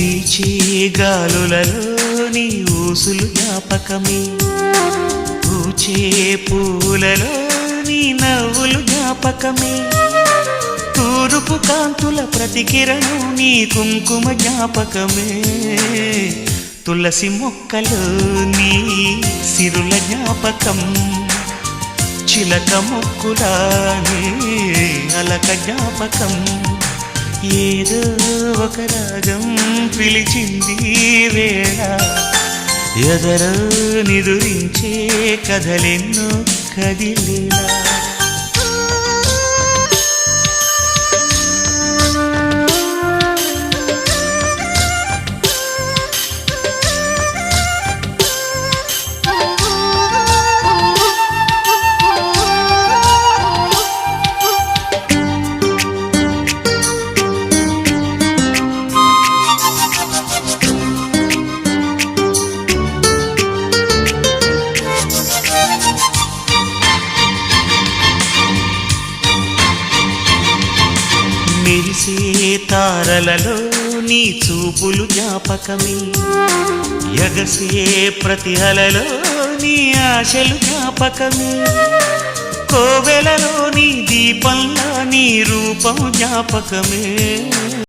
వీచే గాలులలో నీ ఊసులు జ్ఞాపకమే, పూచే పూలలో నీ నవ్వులు జ్ఞాపకమే, తూరుపు కాంతుల ప్రతికిరణం నీ కుంకుమ జ్ఞాపకమే, తులసి మొక్కలో నీ సిరుల జ్ఞాపకం, చిలక మొక్కులానే అలక జ్ఞాపకం, ఏదో ఒక రాగం పిలిచింది వేళ, ఎదరో నిదురించే కథలెన్నో కదిలేలా. మెరిసే తారలలో నీ చూపులు జ్ఞాపకమే, ఎగసే ప్రతి అలలో నీ ఆశలు జ్ఞాపకమే, కోవెలలో నీ దీపంలా నీ రూపం జ్ఞాపకమే.